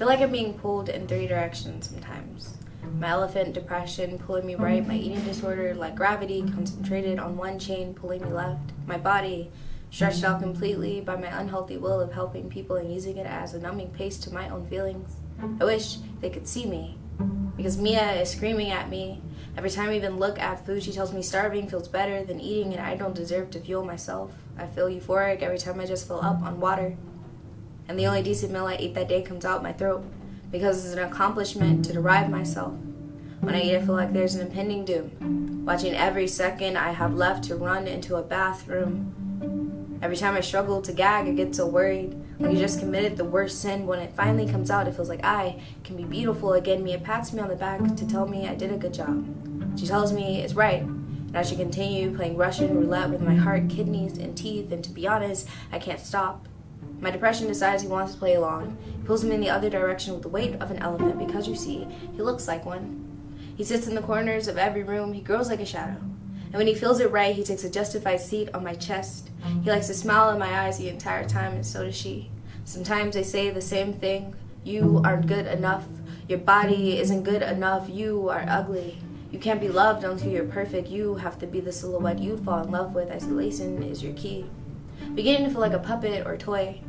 feel like I'm being pulled in 3 directions sometimes. My elephant depression pulling me right, my eating disorder like gravity concentrated on one chain pulling me left, my body stretched out completely by my unhealthy will of helping people and using it as a numbing paste to my own feelings. I wish they could see me, because Mia is screaming at me. Every time I even look at food, she tells me starving feels better than eating and I don't deserve to fuel myself. I feel euphoric every time I just fill up on water. And the only decent meal I ate that day comes out my throat, because it's an accomplishment to derive myself. When I eat, I feel like there's an impending doom, watching every second I have left to run into a bathroom. Every time I struggle to gag, I get so worried. Like I just committed the worst sin. When it finally comes out, it feels like I can be beautiful again. Mia pats me on the back to tell me I did a good job. She tells me it's right, and I should continue playing Russian roulette with my heart, kidneys, and teeth, and to be honest, I can't stop. My depression decides he wants to play along. He pulls me in the other direction with the weight of an elephant because, you see, he looks like one. He sits in the corners of every room. He grows like a shadow. And when he feels it right, he takes a justified seat on my chest. He likes to smile in my eyes the entire time, and so does she. Sometimes they say the same thing. You aren't good enough. Your body isn't good enough. You are ugly. You can't be loved until you're perfect. You have to be the silhouette you'd fall in love with. Isolation is your key. Beginning to feel like a puppet or toy.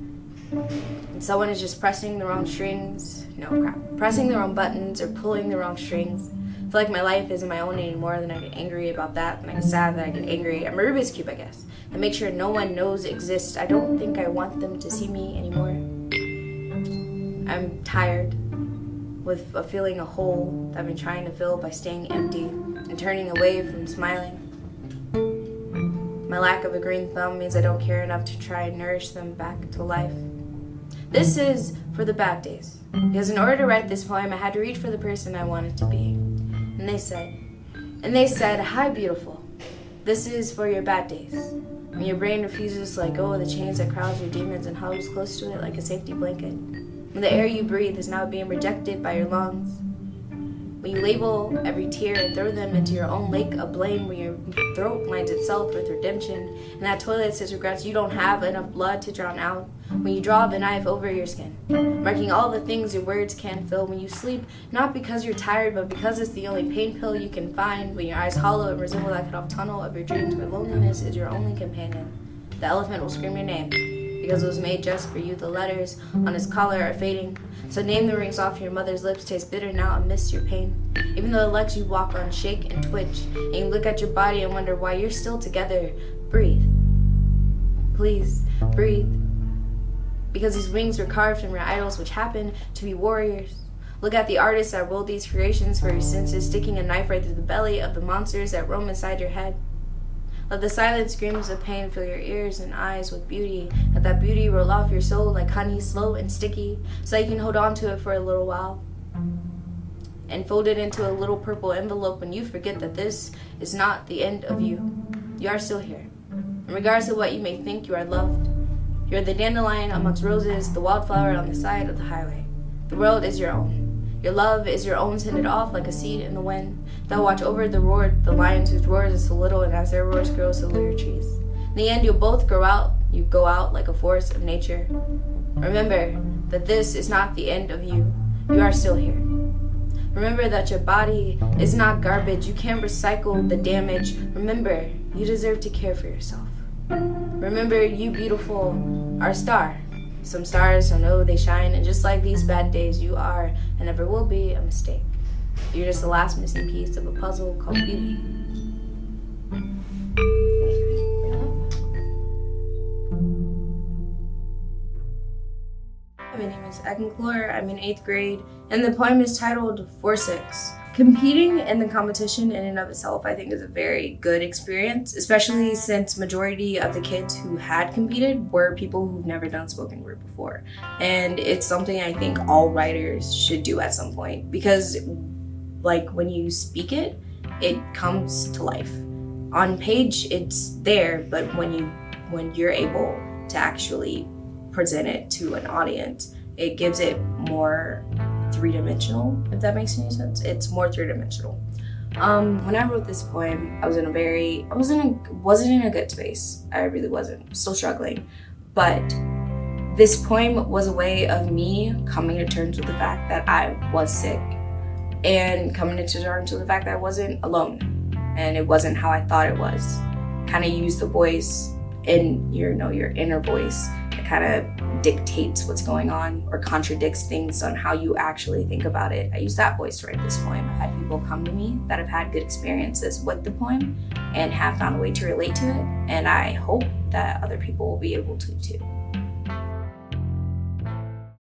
And someone is just pressing the wrong strings. Pressing the wrong buttons or pulling the wrong strings. I feel like my life isn't my own anymore. Then I get angry about that. Then I get sad that I get angry. I'm a Rubik's Cube, I guess. I make sure no one knows it exists. I don't think I want them to see me anymore. I'm tired with a feeling a hole that I've been trying to fill by staying empty and turning away from smiling. My lack of a green thumb means I don't care enough to try and nourish them back to life. This is for the bad days, because in order to write this poem, I had to reach for the person I wanted to be. And they said, hi, beautiful. This is for your bad days. When your brain refuses to let go of the chains that crowds your demons and huddles close to it like a safety blanket. When the air you breathe is now being rejected by your lungs. When you label every tear and throw them into your own lake of blame, when your throat lines itself with redemption, and that toilet says regrets you don't have enough blood to drown out. When you draw the knife over your skin, marking all the things your words can't fill. When you sleep, not because you're tired, but because it's the only pain pill you can find. When your eyes hollow and resemble that cut off tunnel of your dreams, where loneliness is your only companion. The elephant will scream your name, because it was made just for you. The letters on his collar are fading, so name the rings off your mother's lips taste bitter now amidst your pain. Even though the legs you walk on shake and twitch, and you look at your body and wonder why you're still together, breathe. Please, breathe. Because these wings were carved from your idols, which happen to be warriors. Look at the artists that wrote these creations for your senses, sticking a knife right through the belly of the monsters that roam inside your head. Let the silent screams of pain fill your ears and eyes with beauty. Let that beauty roll off your soul like honey, slow and sticky, so you can hold on to it for a little while. And fold it into a little purple envelope when you forget that this is not the end of you. You are still here. And regardless of what you may think, you are loved. You are the dandelion amongst roses, the wildflower on the side of the highway. The world is your own. Your love is your own, send it off like a seed in the wind. They'll watch over the lions whose roars is so little, and as their roars grow, so will your trees. In the end, you'll both grow out. You go out like a force of nature. Remember that this is not the end of you. You are still here. Remember that your body is not garbage. You can't recycle the damage. Remember, you deserve to care for yourself. Remember, you beautiful are a star. Some stars don't know they shine, and just like these bad days, you are and never will be a mistake. You're just the last missing piece of a puzzle called beauty. My name is McClure. I'm in 8th grade, and the poem is titled 4-6. Competing in the competition in and of itself, I think, is a very good experience, especially since majority of the kids who had competed were people who've never done spoken word before. And it's something I think all writers should do at some point, because like when you speak it, it comes to life. On page, it's there, but when you're able to actually present it to an audience, it gives it more three-dimensional, if that makes any sense. It's more three-dimensional. When I wrote this poem, I wasn't in a good space. I really wasn't. Still struggling. But This poem was a way of me coming to terms with the fact that I was sick and coming to terms with the fact that I wasn't alone and it wasn't how I thought it was. Kind of use the voice in your inner voice that kind of dictates what's going on or contradicts things on how you actually think about it. I use that voice to write this poem. I've had people come to me that have had good experiences with the poem and have found a way to relate to it, and I hope that other people will be able to too.